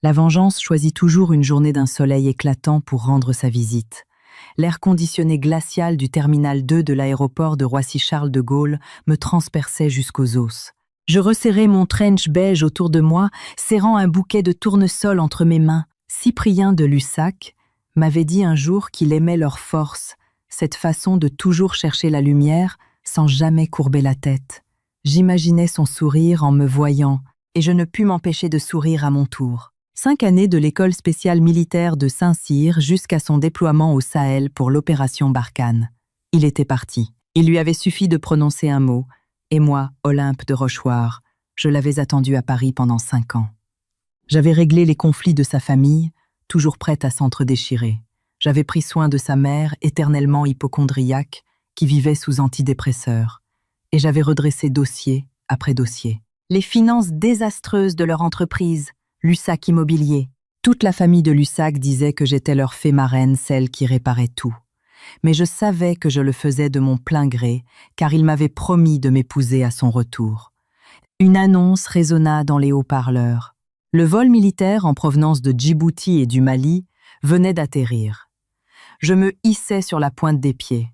La vengeance choisit toujours une journée d'un soleil éclatant pour rendre sa visite. L'air conditionné glacial du terminal 2 de l'aéroport de Roissy-Charles de Gaulle me transperçait jusqu'aux os. Je resserrai mon trench beige autour de moi, serrant un bouquet de tournesol entre mes mains. Cyprien de Lussac m'avait dit un jour qu'il aimait leur force, cette façon de toujours chercher la lumière sans jamais courber la tête. J'imaginais son sourire en me voyant, et je ne pus m'empêcher de sourire à mon tour. 5 années de l'école spéciale militaire de Saint-Cyr jusqu'à son déploiement au Sahel pour l'opération Barkhane. Il était parti. Il lui avait suffi de prononcer un mot, et moi, Olympe de Rochechouart, je l'avais attendu à Paris pendant 5 ans. J'avais réglé les conflits de sa famille, toujours prête à s'entre-déchirer. J'avais pris soin de sa mère, éternellement hypocondriaque, qui vivait sous antidépresseurs. Et j'avais redressé dossier après dossier. Les finances désastreuses de leur entreprise, Lussac Immobilier. Toute la famille de Lussac disait que j'étais leur fée marraine, celle qui réparait tout. Mais je savais que je le faisais de mon plein gré, car il m'avait promis de m'épouser à son retour. Une annonce résonna dans les haut-parleurs. Le vol militaire en provenance de Djibouti et du Mali venait d'atterrir. Je me hissais sur la pointe des pieds.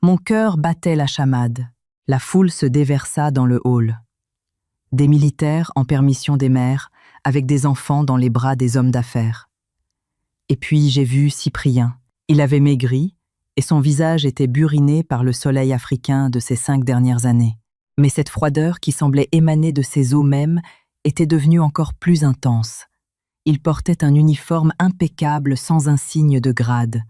Mon cœur battait la chamade. La foule se déversa dans le hall. Des militaires en permission des mères, avec des enfants dans les bras des hommes d'affaires. Et puis j'ai vu Cyprien. Il avait maigri, et son visage était buriné par le soleil africain de ces 5 dernières années. Mais cette froideur qui semblait émaner de ses os mêmes était devenue encore plus intense. Il portait un uniforme impeccable sans un signe de grade,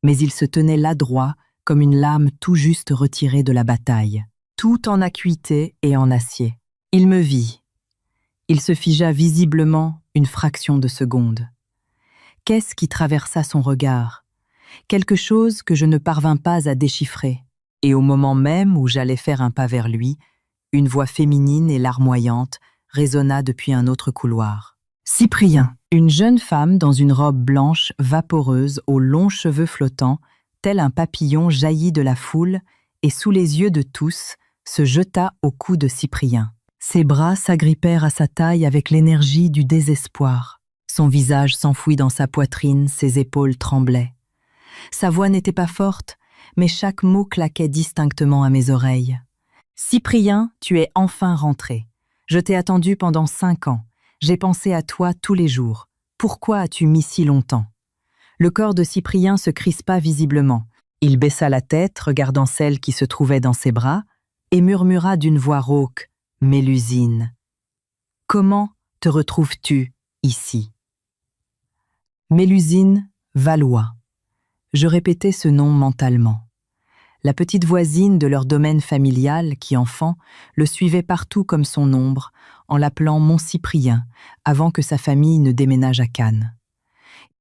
mais il se tenait là droit comme une lame tout juste retirée de la bataille, tout en acuité et en acier. Il me vit. Il se figea visiblement une fraction de seconde. Qu'est-ce qui traversa son regard? Quelque chose que je ne parvins pas à déchiffrer. Et au moment même où j'allais faire un pas vers lui, une voix féminine et larmoyante résonna depuis un autre couloir. Cyprien, une jeune femme dans une robe blanche vaporeuse aux longs cheveux flottants, tel un papillon jailli de la foule et sous les yeux de tous, se jeta au cou de Cyprien. Ses bras s'agrippèrent à sa taille avec l'énergie du désespoir. Son visage s'enfouit dans sa poitrine, ses épaules tremblaient. Sa voix n'était pas forte, mais chaque mot claquait distinctement à mes oreilles. « Cyprien, tu es enfin rentré. Je t'ai attendu pendant 5 ans. J'ai pensé à toi tous les jours. Pourquoi as-tu mis si longtemps ?» Le corps de Cyprien se crispa visiblement. Il baissa la tête, regardant celle qui se trouvait dans ses bras, et murmura d'une voix rauque: « Mélusine, comment te retrouves-tu ici ?» Mélusine Valois. Je répétais ce nom mentalement. La petite voisine de leur domaine familial, qui enfant, le suivait partout comme son ombre, en l'appelant mon Cyprien, avant que sa famille ne déménage à Cannes.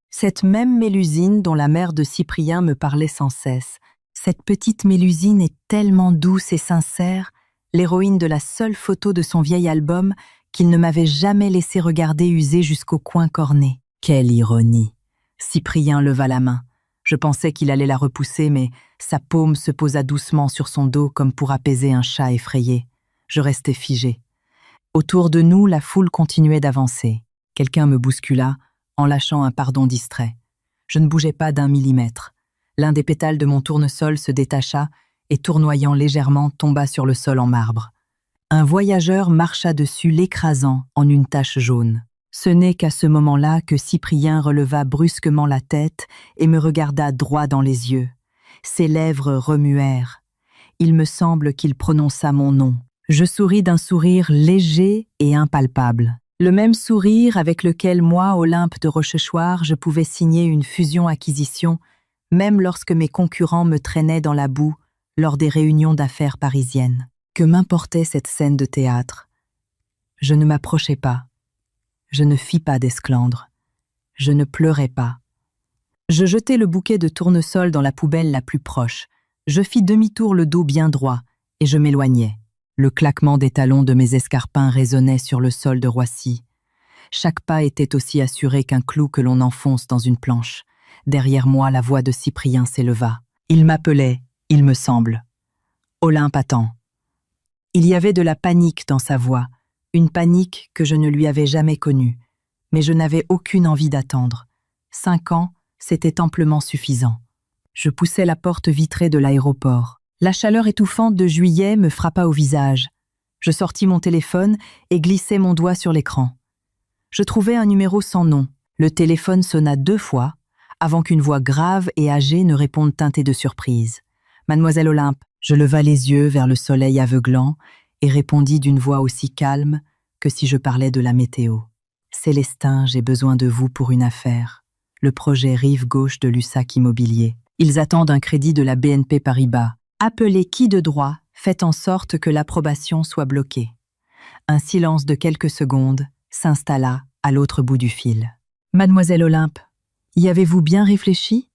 Cette même Mélusine dont la mère de Cyprien me parlait sans cesse. Cette petite Mélusine est tellement douce et sincère, l'héroïne de la seule photo de son vieil album qu'il ne m'avait jamais laissé regarder user jusqu'au coin corné. Quelle ironie! Cyprien leva la main. Je pensais qu'il allait la repousser, mais sa paume se posa doucement sur son dos comme pour apaiser un chat effrayé. Je restais figé. Autour de nous, la foule continuait d'avancer. Quelqu'un me bouscula, en lâchant un pardon distrait. Je ne bougeais pas d'1 millimètre. L'un des pétales de mon tournesol se détacha et, tournoyant légèrement, tomba sur le sol en marbre. Un voyageur marcha dessus, l'écrasant en une tache jaune. Ce n'est qu'à ce moment-là que Cyprien releva brusquement la tête et me regarda droit dans les yeux. Ses lèvres remuèrent. Il me semble qu'il prononça mon nom. Je souris d'un sourire léger et impalpable. Le même sourire avec lequel moi, Olympe de Rochechouart, je pouvais signer une fusion-acquisition, même lorsque mes concurrents me traînaient dans la boue lors des réunions d'affaires parisiennes. Que m'importait cette scène de théâtre? Je ne m'approchai pas. Je ne fis pas d'esclandre. Je ne pleurais pas. Je jetai le bouquet de tournesol dans la poubelle la plus proche. Je fis demi-tour le dos bien droit et je m'éloignai. Le claquement des talons de mes escarpins résonnait sur le sol de Roissy. Chaque pas était aussi assuré qu'un clou que l'on enfonce dans une planche. Derrière moi, la voix de Cyprien s'éleva. Il m'appelait, il me semble. Olympe attend. Il y avait de la panique dans sa voix, une panique que je ne lui avais jamais connue. Mais je n'avais aucune envie d'attendre. 5 ans, c'était amplement suffisant. Je poussai la porte vitrée de l'aéroport. La chaleur étouffante de juillet me frappa au visage. Je sortis mon téléphone et glissai mon doigt sur l'écran. Je trouvai un numéro sans nom. Le téléphone sonna 2 fois, avant qu'une voix grave et âgée ne réponde teintée de surprise. « Mademoiselle Olympe !» Je leva les yeux vers le soleil aveuglant et répondis d'une voix aussi calme que si je parlais de la météo. « Célestin, j'ai besoin de vous pour une affaire. Le projet Rive Gauche de Lussac Immobilier. Ils attendent un crédit de la BNP Paribas. Appelez qui de droit, faites en sorte que l'approbation soit bloquée. » Un silence de quelques secondes s'installa à l'autre bout du fil. « Mademoiselle Olympe, y avez-vous bien réfléchi ?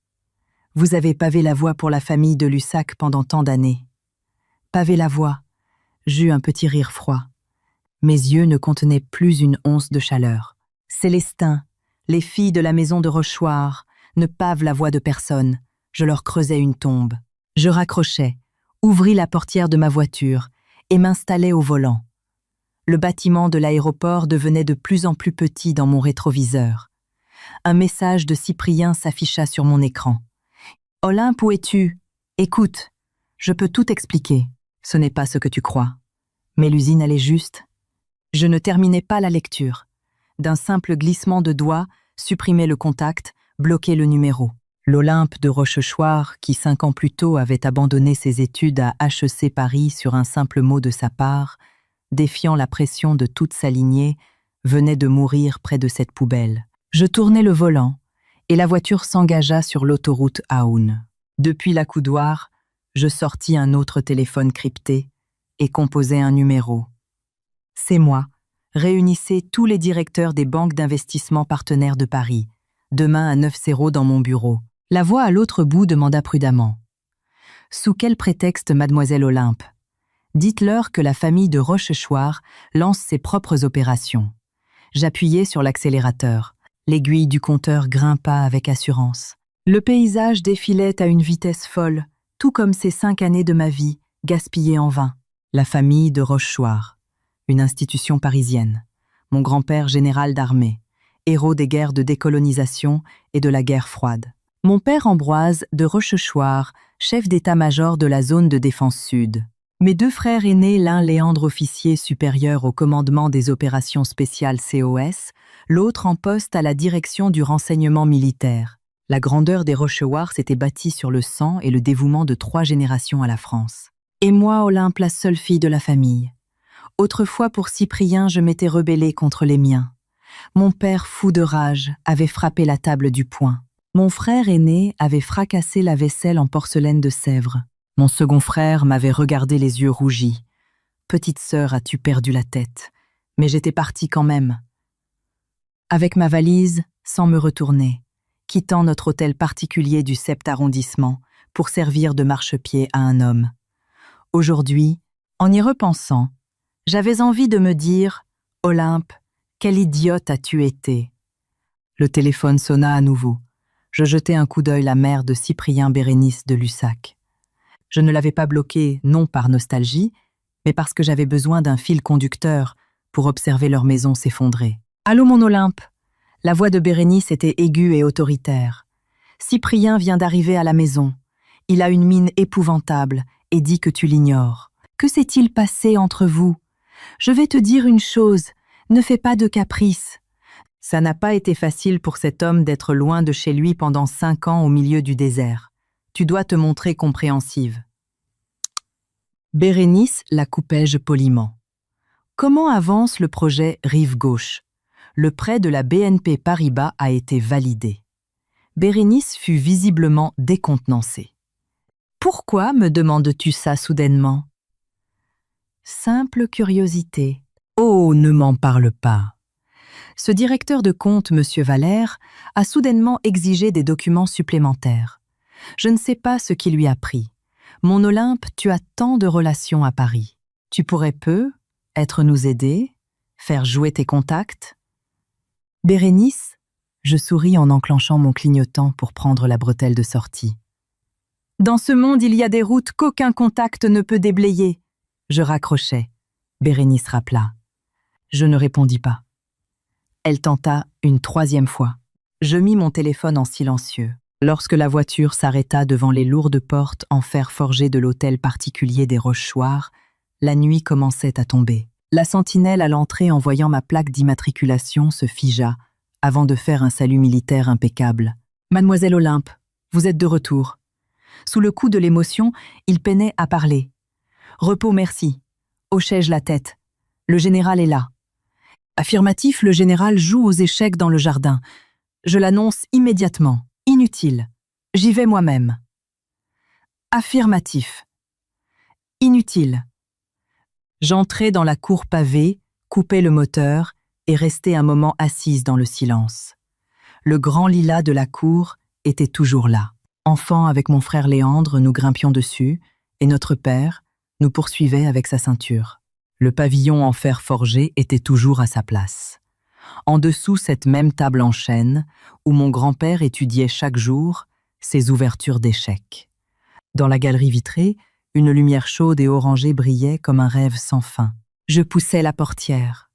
Vous avez pavé la voie pour la famille de Lussac pendant tant d'années. » Pavé la voie. J'eus un petit rire froid. Mes yeux ne contenaient plus une once de chaleur. « Célestin, les filles de la maison de Rochechouart ne pavent la voie de personne. Je leur creusais une tombe. » Je raccrochai, ouvris la portière de ma voiture et m'installai au volant. Le bâtiment de l'aéroport devenait de plus en plus petit dans mon rétroviseur. Un message de Cyprien s'afficha sur mon écran. « Olympe, où es-tu ? Écoute, je peux tout expliquer. Ce n'est pas ce que tu crois. Mais l'usine, elle est juste. » Je ne terminais pas la lecture. D'un simple glissement de doigts, supprimer le contact, bloquer le numéro. L'Olympe de Rochechouart, qui 5 ans plus tôt avait abandonné ses études à HEC Paris sur un simple mot de sa part, défiant la pression de toute sa lignée, venait de mourir près de cette poubelle. Je tournai le volant, et la voiture s'engagea sur l'autoroute Aoun. Depuis l'accoudoir, je sortis un autre téléphone crypté et composai un numéro. C'est moi. Réunissez tous les directeurs des banques d'investissement partenaires de Paris. Demain à 9h dans mon bureau. La voix à l'autre bout demanda prudemment. « Sous quel prétexte, mademoiselle Olympe ? Dites-leur que la famille de Rochechouart lance ses propres opérations. » J'appuyai sur l'accélérateur. L'aiguille du compteur grimpa avec assurance. Le paysage défilait à une vitesse folle, tout comme ces 5 années de ma vie, gaspillées en vain. La famille de Rochechouart, une institution parisienne. Mon grand-père général d'armée, héros des guerres de décolonisation et de la guerre froide. Mon père Ambroise de Rochechouart, chef d'état-major de la zone de défense sud. Mes 2 frères aînés, l'un Léandre officier supérieur au commandement des opérations spéciales COS, l'autre en poste à la direction du renseignement militaire. La grandeur des Rochechouart s'était bâtie sur le sang et le dévouement de 3 générations à la France. Et moi, Olympe, la seule fille de la famille. Autrefois, pour Cyprien, je m'étais rebellée contre les miens. Mon père, fou de rage, avait frappé la table du poing. Mon frère aîné avait fracassé la vaisselle en porcelaine de Sèvres. Mon second frère m'avait regardé les yeux rougis. « Petite sœur, as-tu perdu la tête ?» Mais j'étais partie quand même. Avec ma valise, sans me retourner, quittant notre hôtel particulier du 7e arrondissement pour servir de marchepied à un homme. Aujourd'hui, en y repensant, j'avais envie de me dire « Olympe, quelle idiote as-tu été ?» Le téléphone sonna à nouveau. Je jetai un coup d'œil la mère de Cyprien Bérénice de Lussac. Je ne l'avais pas bloquée non par nostalgie, mais parce que j'avais besoin d'un fil conducteur pour observer leur maison s'effondrer. « Allô mon Olympe !» La voix de Bérénice était aiguë et autoritaire. « Cyprien vient d'arriver à la maison. Il a une mine épouvantable et dit que tu l'ignores. Que s'est-il passé entre vous ? Je vais te dire une chose, ne fais pas de caprices. » Ça n'a pas été facile pour cet homme d'être loin de chez lui pendant 5 ans au milieu du désert. Tu dois te montrer compréhensive. Bérénice la coupai-je poliment. Comment avance le projet Rive Gauche ? Le prêt de la BNP Paribas a été validé. Bérénice fut visiblement décontenancée. Pourquoi me demandes-tu ça soudainement ? Simple curiosité. Oh, ne m'en parle pas. Ce directeur de compte, M. Valère, a soudainement exigé des documents supplémentaires. Je ne sais pas ce qui lui a pris. Mon Olympe, tu as tant de relations à Paris. Tu pourrais peut-être nous aider, faire jouer tes contacts. Bérénice, je souris en enclenchant mon clignotant pour prendre la bretelle de sortie. Dans ce monde, il y a des routes qu'aucun contact ne peut déblayer. Je raccrochai. Bérénice rappela. Je ne répondis pas. Elle tenta une troisième fois. Je mis mon téléphone en silencieux. Lorsque la voiture s'arrêta devant les lourdes portes en fer forgé de l'hôtel particulier des Rochechouart, la nuit commençait à tomber. La sentinelle à l'entrée en voyant ma plaque d'immatriculation se figea, avant de faire un salut militaire impeccable. « Mademoiselle Olympe, vous êtes de retour. » Sous le coup de l'émotion, il peinait à parler. « Repos, merci. » Hochai-je la tête. « Le général est là. » Affirmatif, le général joue aux échecs dans le jardin. Je l'annonce immédiatement. Inutile. J'y vais moi-même. Affirmatif. Inutile. J'entrai dans la cour pavée, coupai le moteur et restai un moment assise dans le silence. Le grand lilas de la cour était toujours là. Enfant, avec mon frère Léandre, nous grimpions dessus, et notre père nous poursuivait avec sa ceinture. Le pavillon en fer forgé était toujours à sa place. En dessous cette même table en chêne, où mon grand-père étudiait chaque jour ses ouvertures d'échecs. Dans la galerie vitrée, une lumière chaude et orangée brillait comme un rêve sans fin. Je poussai la portière.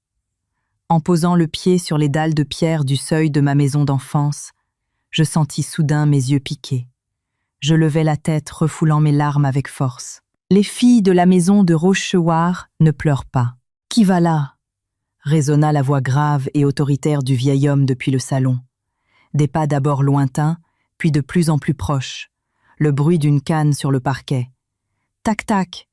En posant le pied sur les dalles de pierre du seuil de ma maison d'enfance, je sentis soudain mes yeux piquer. Je levai la tête, refoulant mes larmes avec force. Les filles de la maison de Rochechouart ne pleurent pas. « Qui va là ?» résonna la voix grave et autoritaire du vieil homme depuis le salon. Des pas d'abord lointains, puis de plus en plus proches. Le bruit d'une canne sur le parquet. Tac, tac.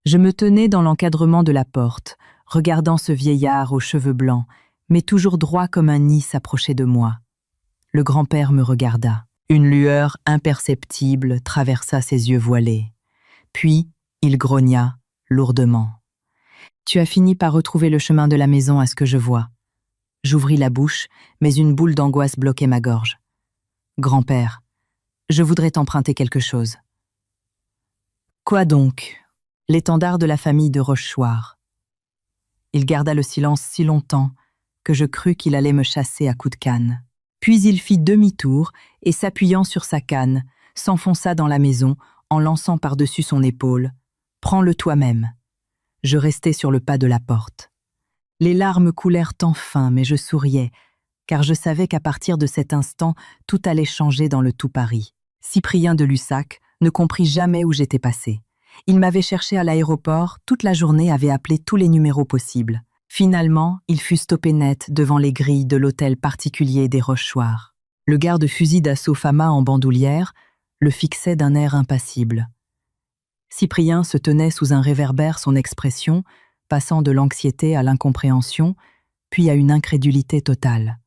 Je me tenais dans l'encadrement de la porte, regardant ce vieillard aux cheveux blancs, mais toujours droit comme un nid s'approcher de moi. Le grand-père me regarda. Une lueur imperceptible traversa ses yeux voilés. Puis, il grogna lourdement. « Tu as fini par retrouver le chemin de la maison à ce que je vois. » J'ouvris la bouche, mais une boule d'angoisse bloquait ma gorge. « Grand-père, je voudrais t'emprunter quelque chose. » Quoi donc ? L'étendard de la famille de Rochechouart. Il garda le silence si longtemps que je crus qu'il allait me chasser à coups de canne. Puis il fit demi-tour et, s'appuyant sur sa canne, s'enfonça dans la maison en lançant par-dessus son épaule « Prends-le toi-même ». Je restai sur le pas de la porte. Les larmes coulèrent enfin, mais je souriais, car je savais qu'à partir de cet instant, tout allait changer dans le tout Paris. Cyprien de Lussac ne comprit jamais où j'étais passé. Il m'avait cherché à l'aéroport, toute la journée avait appelé tous les numéros possibles. Finalement, il fut stoppé net devant les grilles de l'hôtel particulier des Rochechouart. Le garde-fusil d'assaut Fama en bandoulière le fixait d'un air impassible. Cyprien se tenait sous un réverbère son expression, passant de l'anxiété à l'incompréhension, puis à une incrédulité totale.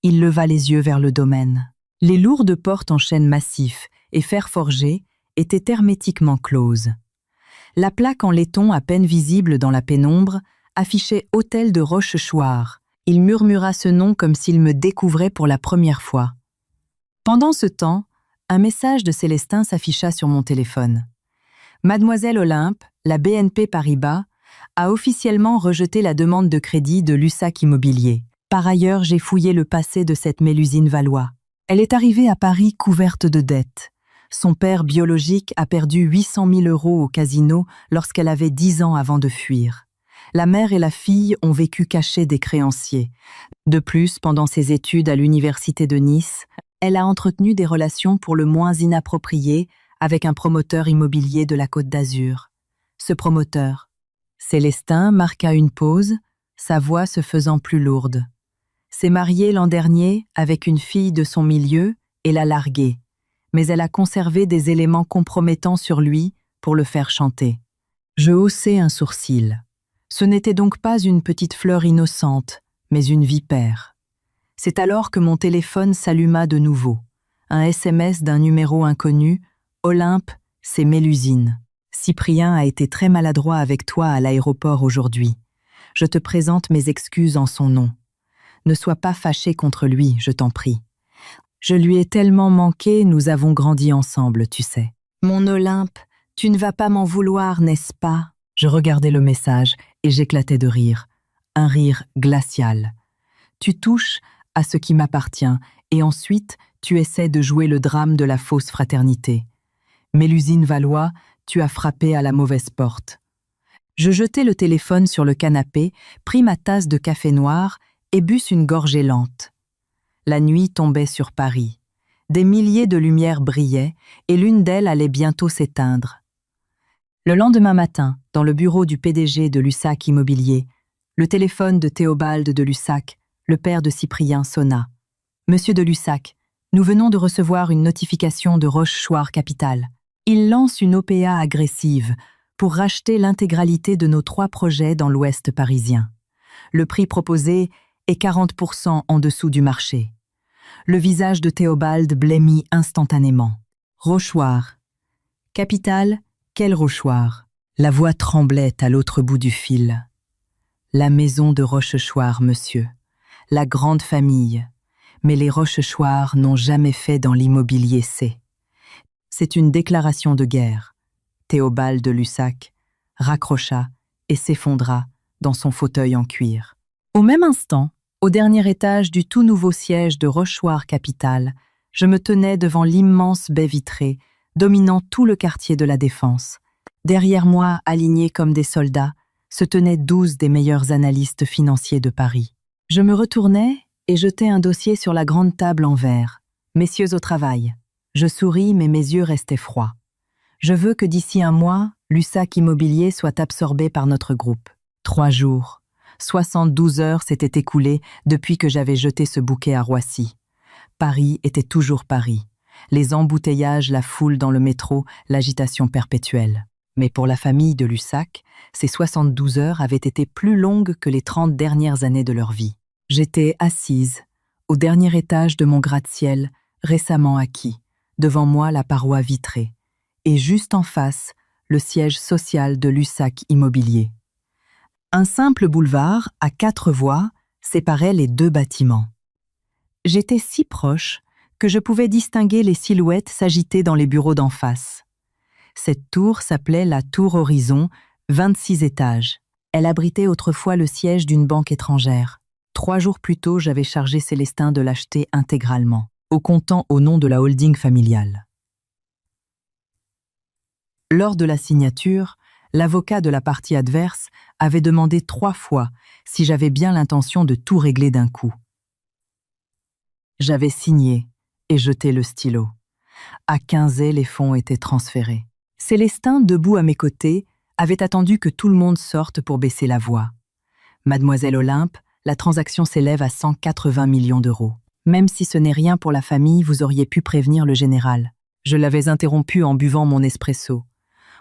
Il leva les yeux vers le domaine. Les lourdes portes en chêne massif et fer forgé étaient hermétiquement closes. La plaque en laiton à peine visible dans la pénombre affichait « Hôtel de Rochechouart ». Il murmura ce nom comme s'il me découvrait pour la première fois. Pendant ce temps, un message de Célestin s'afficha sur mon téléphone. Mademoiselle Olympe, la BNP Paribas, a officiellement rejeté la demande de crédit de Lussac Immobilier. Par ailleurs, j'ai fouillé le passé de cette Mélusine Valois. Elle est arrivée à Paris couverte de dettes. Son père biologique a perdu 800 000 € au casino lorsqu'elle avait 10 ans avant de fuir. La mère et la fille ont vécu cachées des créanciers. De plus, pendant ses études à l'université de Nice, elle a entretenu des relations pour le moins inappropriées avec un promoteur immobilier de la Côte d'Azur. Ce promoteur, Célestin, marqua une pause, sa voix se faisant plus lourde. S'est mariée l'an dernier avec une fille de son milieu et l'a larguée, mais elle a conservé des éléments compromettants sur lui pour le faire chanter. Je haussai un sourcil. Ce n'était donc pas une petite fleur innocente, mais une vipère. C'est alors que mon téléphone s'alluma de nouveau. Un SMS d'un numéro inconnu. Olympe, c'est Mélusine. Cyprien a été très maladroit avec toi à l'aéroport aujourd'hui. Je te présente mes excuses en son nom. Ne sois pas fâché contre lui, je t'en prie. Je lui ai tellement manqué, nous avons grandi ensemble, tu sais. Mon Olympe, tu ne vas pas m'en vouloir, n'est-ce pas ? Je regardais le message et j'éclatais de rire. Un rire glacial. Tu touches à ce qui m'appartient et ensuite tu essaies de jouer le drame de la fausse fraternité. Mélusine Valois, tu as frappé à la mauvaise porte. Je jetai le téléphone sur le canapé, pris ma tasse de café noir et bussent une gorgée lente. La nuit tombait sur Paris. Des milliers de lumières brillaient et l'une d'elles allait bientôt s'éteindre. Le lendemain matin, dans le bureau du PDG de Lussac Immobilier, le téléphone de Théobald de Lussac, le père de Cyprien, sonna. « Monsieur de Lussac, nous venons de recevoir une notification de Rochechouart Capital. Il lance une OPA agressive pour racheter l'intégralité de nos 3 projets dans l'ouest parisien. Le prix proposé est 40% en dessous du marché. » Le visage de Théobald blêmit instantanément. « Rochechouart. Capital, quel Rochechouart ?» La voix tremblait à l'autre bout du fil. « La maison de Rochechouart, monsieur. La grande famille. Mais les Rochechouart n'ont jamais fait dans l'immobilier C. » C'est une déclaration de guerre. Théobald de Lussac raccrocha et s'effondra dans son fauteuil en cuir. Au même instant, au dernier étage du tout nouveau siège de Rochechouart Capital, je me tenais devant l'immense baie vitrée, dominant tout le quartier de la Défense. Derrière moi, alignés comme des soldats, se tenaient 12 des meilleurs analystes financiers de Paris. Je me retournai et jetai un dossier sur la grande table en verre. « Messieurs au travail. » Je souris, mais mes yeux restaient froids. « Je veux que d'ici un mois, Lussac Immobilier soit absorbé par notre groupe. » 3 jours. 72 heures s'étaient écoulées depuis que j'avais jeté ce bouquet à Roissy. Paris était toujours Paris. Les embouteillages, la foule dans le métro, l'agitation perpétuelle. Mais pour la famille de Lussac, ces 72 heures avaient été plus longues que les 30 dernières années de leur vie. J'étais assise, au dernier étage de mon gratte-ciel, récemment acquis, devant moi la paroi vitrée, et juste en face, le siège social de Lussac Immobilier. Un simple boulevard, à 4 voies, séparait les 2 bâtiments. J'étais si proche que je pouvais distinguer les silhouettes s'agiter dans les bureaux d'en face. Cette tour s'appelait la Tour Horizon, 26 étages. Elle abritait autrefois le siège d'une banque étrangère. 3 jours plus tôt, j'avais chargé Célestin de l'acheter intégralement, au comptant au nom de la holding familiale. Lors de la signature, l'avocat de la partie adverse avait demandé 3 fois si j'avais bien l'intention de tout régler d'un coup. J'avais signé et jeté le stylo. À 15 heures, les fonds étaient transférés. Célestin, debout à mes côtés, avait attendu que tout le monde sorte pour baisser la voix. « Mademoiselle Olympe, la transaction s'élève à 180 millions d'euros. Même si ce n'est rien pour la famille, vous auriez pu prévenir le général. » Je l'avais interrompu en buvant mon espresso.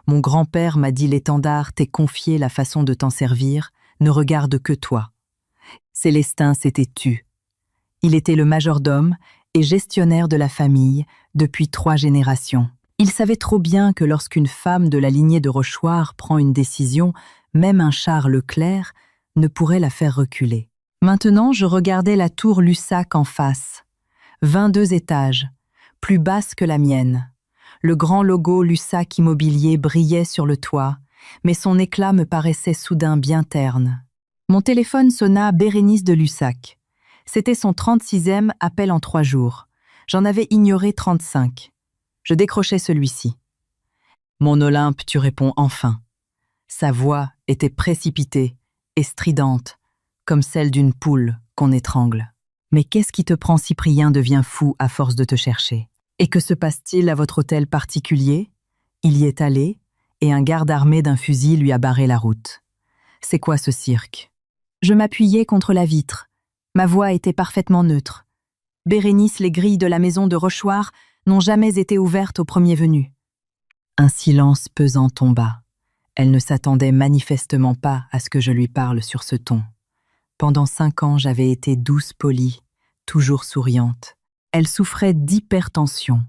Mon grand-père m'a dit « L'étendard t'est confié la façon de t'en servir, ne regarde que toi. » Célestin s'était tu. Il était le majordome et gestionnaire de la famille depuis 3 générations. Il savait trop bien que lorsqu'une femme de la lignée de Rochechouart prend une décision, même un Charles Leclerc ne pourrait la faire reculer. Maintenant, je regardais la tour Lussac en face. 22 étages, plus basse que la mienne. Le grand logo Lussac Immobilier brillait sur le toit, mais son éclat me paraissait soudain bien terne. Mon téléphone sonna Bérénice de Lussac. C'était son 36e appel en 3 jours. J'en avais ignoré 35. Je décrochai celui-ci. « Mon Olympe, tu réponds enfin. » Sa voix était précipitée et stridente, comme celle d'une poule qu'on étrangle. « Mais qu'est-ce qui te prend, Cyprien devient fou à force de te chercher? Et que se passe-t-il à votre hôtel particulier? » Il y est allé, et un garde armé d'un fusil lui a barré la route. « C'est quoi ce cirque? » Je m'appuyais contre la vitre. Ma voix était parfaitement neutre. « Bérénice, les grilles de la maison de Rochechouart n'ont jamais été ouvertes au premier venu. » Un silence pesant tomba. Elle ne s'attendait manifestement pas à ce que je lui parle sur ce ton. Pendant 5 ans, j'avais été douce, polie, toujours souriante. Elle souffrait d'hypertension.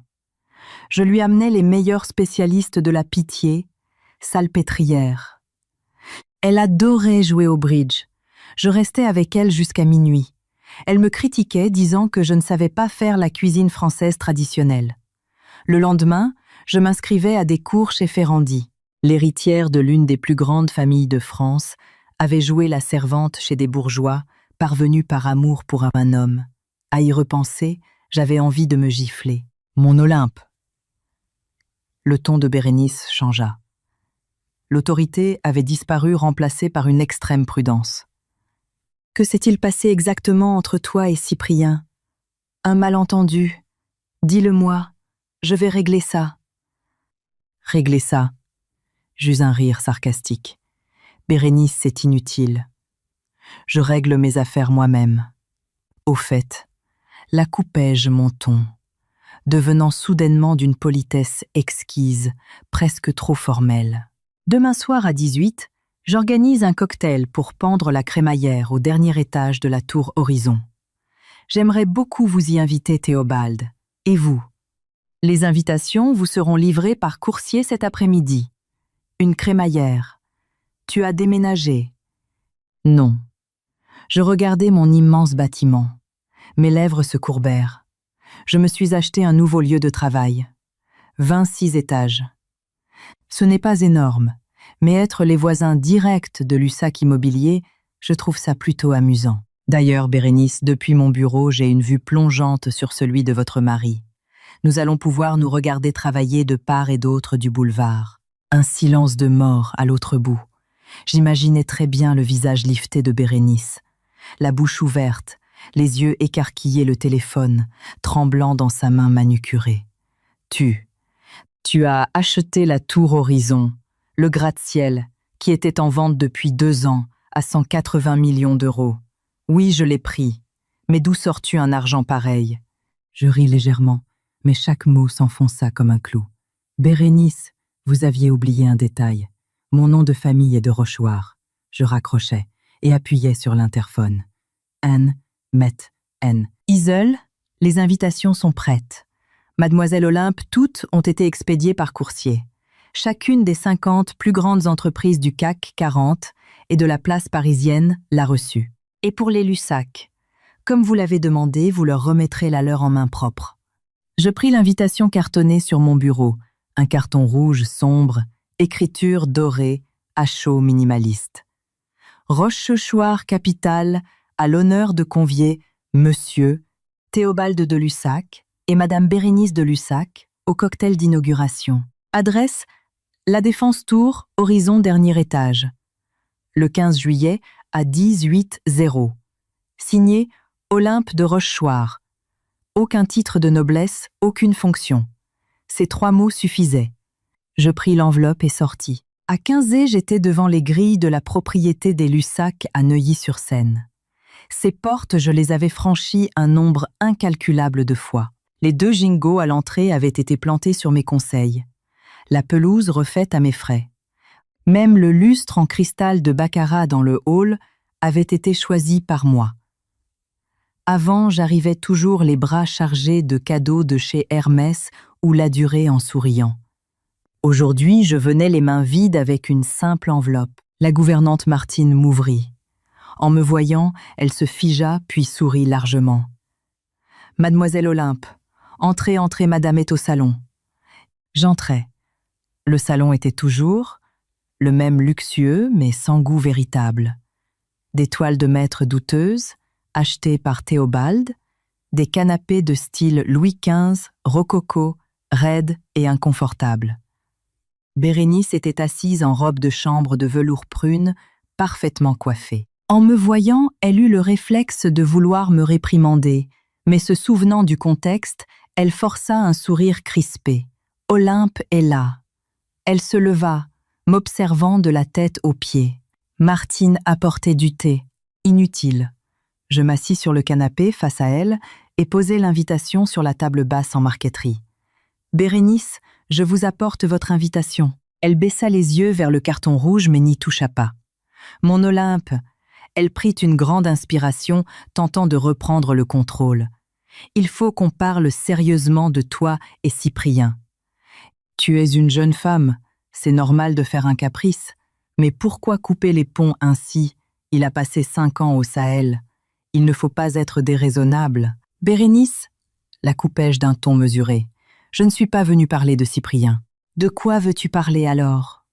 Je lui amenais les meilleurs spécialistes de la pitié, salpêtrière. Elle adorait jouer au bridge. Je restais avec elle jusqu'à minuit. Elle me critiquait, disant que je ne savais pas faire la cuisine française traditionnelle. Le lendemain, je m'inscrivais à des cours chez Ferrandi. L'héritière de l'une des plus grandes familles de France avait joué la servante chez des bourgeois, parvenus par amour pour un homme. À y repenser, j'avais envie de me gifler. « Mon Olympe !» Le ton de Bérénice changea. L'autorité avait disparu, remplacée par une extrême prudence. Que s'est-il passé exactement entre toi et Cyprien? Un malentendu. Dis-le-moi, je vais régler ça. Régler ça. J'eus un rire sarcastique. Bérénice, c'est inutile. Je règle mes affaires moi-même. Au fait, la coupai-je mon ton, devenant soudainement d'une politesse exquise, presque trop formelle. Demain soir à 18, j'organise un cocktail pour pendre la crémaillère au dernier étage de la tour Horizon. J'aimerais beaucoup vous y inviter, Théobald. Et vous? Les invitations vous seront livrées par coursier cet après-midi. Une crémaillère. Tu as déménagé? Non. Je regardais mon immense bâtiment. Mes lèvres se courbèrent. Je me suis acheté un nouveau lieu de travail. 26 étages. Ce n'est pas énorme, mais être les voisins directs de l'USAC Immobilier, je trouve ça plutôt amusant. D'ailleurs, Bérénice, depuis mon bureau, j'ai une vue plongeante sur celui de votre mari. Nous allons pouvoir nous regarder travailler de part et d'autre du boulevard. Un silence de mort à l'autre bout. J'imaginais très bien le visage lifté de Bérénice, la bouche ouverte, les yeux écarquillés, le téléphone, tremblant dans sa main manucurée. Tu as acheté la tour Horizon, le gratte-ciel, qui était en vente depuis 2 ans, à 180 millions d'euros. Oui, je l'ai pris, mais d'où sors-tu un argent pareil? Je ris légèrement, mais chaque mot s'enfonça comme un clou. Bérénice, vous aviez oublié un détail. Mon nom de famille est de Rochoir. Je raccrochais et appuyais sur l'interphone. Anne, Met, N. Isole, les invitations sont prêtes. Mademoiselle Olympe, toutes ont été expédiées par coursier. Chacune des 50 plus grandes entreprises du CAC 40 et de la place parisienne l'a reçue. Et pour les Lussac, comme vous l'avez demandé, vous leur remettrez la leur en main propre. Je pris l'invitation cartonnée sur mon bureau, un carton rouge sombre, écriture dorée, à chaud minimaliste. Rochechouart capitale, à l'honneur de convier Monsieur Théobald de Lussac et Madame Bérénice de Lussac au cocktail d'inauguration. Adresse La Défense Tour, Horizon dernier étage. Le 15 juillet à 18h. Signé Olympe de Rochechouart. Aucun titre de noblesse, aucune fonction. Ces 3 mots suffisaient. Je pris l'enveloppe et sortis. À 15h, j'étais devant les grilles de la propriété des Lussac à Neuilly-sur-Seine. Ces portes, je les avais franchies un nombre incalculable de fois. Les 2 gingos à l'entrée avaient été plantés sur mes conseils. La pelouse refaite à mes frais. Même le lustre en cristal de baccarat dans le hall avait été choisi par moi. Avant, j'arrivais toujours les bras chargés de cadeaux de chez Hermès ou Ladurée en souriant. Aujourd'hui, je venais les mains vides avec une simple enveloppe. La gouvernante Martine m'ouvrit. En me voyant, elle se figea puis sourit largement. « Mademoiselle Olympe, entrez, entrez, madame est au salon. » J'entrai. Le salon était toujours le même luxueux mais sans goût véritable. Des toiles de maître douteuses, achetées par Théobald, des canapés de style Louis XV, rococo, raides et inconfortables. Bérénice était assise en robe de chambre de velours prune, parfaitement coiffée. En me voyant, elle eut le réflexe de vouloir me réprimander, mais se souvenant du contexte, elle força un sourire crispé. Olympe est là. Elle se leva, m'observant de la tête aux pieds. Martine apportait du thé. Inutile. Je m'assis sur le canapé face à elle et posai l'invitation sur la table basse en marqueterie. Bérénice, je vous apporte votre invitation. Elle baissa les yeux vers le carton rouge mais n'y toucha pas. Mon Olympe, elle prit une grande inspiration, tentant de reprendre le contrôle. Il faut qu'on parle sérieusement de toi et Cyprien. Tu es une jeune femme, c'est normal de faire un caprice. Mais pourquoi couper les ponts ainsi? Il a passé 5 ans au Sahel. Il ne faut pas être déraisonnable. Bérénice, la coupai-je d'un ton mesuré. Je ne suis pas venue parler de Cyprien. De quoi veux-tu parler alors?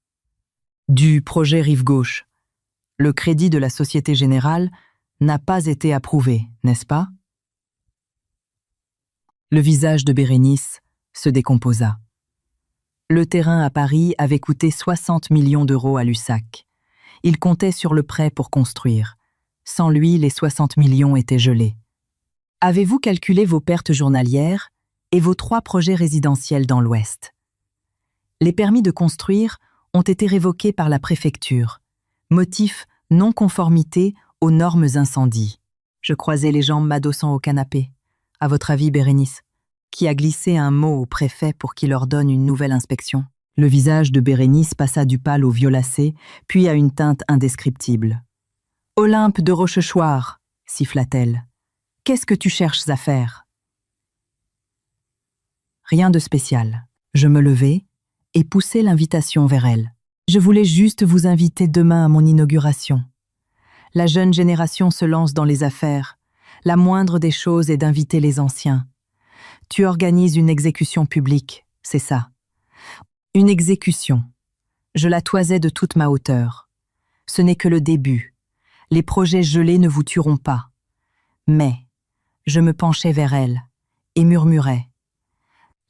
Du projet Rive Gauche. Le crédit de la Société Générale n'a pas été approuvé, n'est-ce pas? Le visage de Bérénice se décomposa. Le terrain à Paris avait coûté 60 millions d'euros à Lussac. Il comptait sur le prêt pour construire. Sans lui, les 60 millions étaient gelés. Avez-vous calculé vos pertes journalières et vos 3 projets résidentiels dans l'Ouest? Les permis de construire ont été révoqués par la préfecture. Motif non-conformité aux normes incendie. Je croisais les jambes m'adossant au canapé. À votre avis, Bérénice, qui a glissé un mot au préfet pour qu'il ordonne une nouvelle inspection? Le visage de Bérénice passa du pâle au violacé, puis à une teinte indescriptible. « Olympe de Rochechouart !» siffla-t-elle. « Qu'est-ce que tu cherches à faire ?» Rien de spécial. Je me levai et poussai l'invitation vers elle. Je voulais juste vous inviter demain à mon inauguration. La jeune génération se lance dans les affaires. La moindre des choses est d'inviter les anciens. Tu organises une exécution publique, c'est ça. Une exécution. Je la toisais de toute ma hauteur. Ce n'est que le début. Les projets gelés ne vous tueront pas. Mais je me penchai vers elle et murmurai.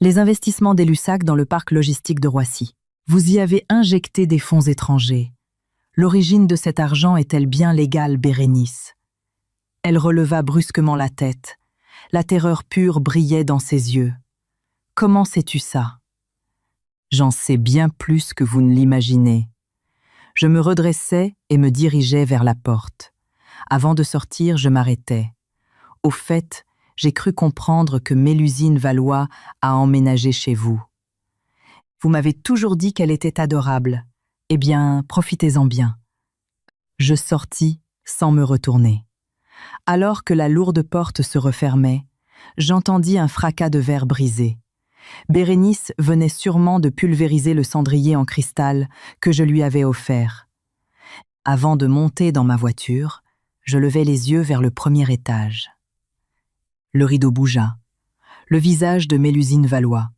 Les investissements des Lussac dans le parc logistique de Roissy. Vous y avez injecté des fonds étrangers. L'origine de cet argent est-elle bien légale, Bérénice? Elle releva brusquement la tête. La terreur pure brillait dans ses yeux. Comment sais-tu ça? J'en sais bien plus que vous ne l'imaginez. Je me redressai et me dirigeai vers la porte. Avant de sortir, je m'arrêtai. Au fait, j'ai cru comprendre que Mélusine Valois a emménagé chez vous. Vous m'avez toujours dit qu'elle était adorable. Eh bien, profitez-en bien. Je sortis sans me retourner. Alors que la lourde porte se refermait, j'entendis un fracas de verre brisé. Bérénice venait sûrement de pulvériser le cendrier en cristal que je lui avais offert. Avant de monter dans ma voiture, je levai les yeux vers le premier étage. Le rideau bougea. Le visage de Mélusine Valois.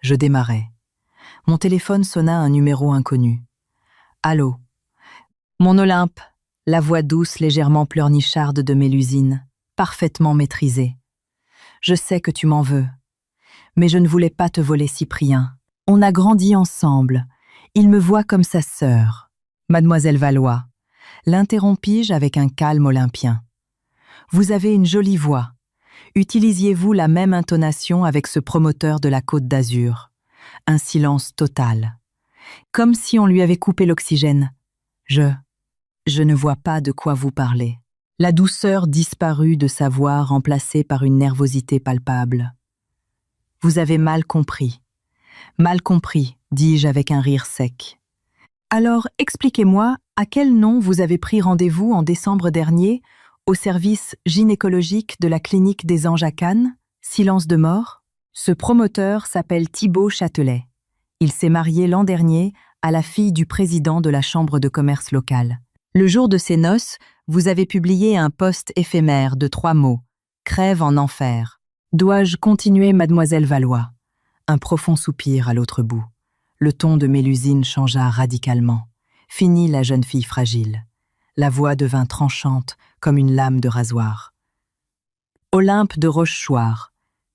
Je démarrai. Mon téléphone sonna un numéro inconnu. « Allô ?»« Mon Olympe !» La voix douce, légèrement pleurnicharde de Mélusine, parfaitement maîtrisée. « Je sais que tu m'en veux. Mais je ne voulais pas te voler Cyprien. On a grandi ensemble. Il me voit comme sa sœur. » « Mademoiselle Valois !» L'interrompis-je avec un calme olympien. « Vous avez une jolie voix. Utilisiez-vous la même intonation avec ce promoteur de la Côte d'Azur ?» Un silence total. Comme si on lui avait coupé l'oxygène. Je ne vois pas de quoi vous parlez. La douceur disparut de sa voix remplacée par une nervosité palpable. Vous avez mal compris. Mal compris, dis-je avec un rire sec. Alors, expliquez-moi à quel nom vous avez pris rendez-vous en décembre dernier au service gynécologique de la clinique des Anges à Cannes? Silence de mort. Ce promoteur s'appelle Thibaut Châtelet. Il s'est marié l'an dernier à la fille du président de la chambre de commerce locale. Le jour de ses noces, vous avez publié un post éphémère de 3 mots. Crève en enfer. Dois-je continuer, mademoiselle Valois? Un profond soupir à l'autre bout. Le ton de Mélusine changea radicalement. Fini la jeune fille fragile. La voix devint tranchante comme une lame de rasoir. Olympe de Rochechouart,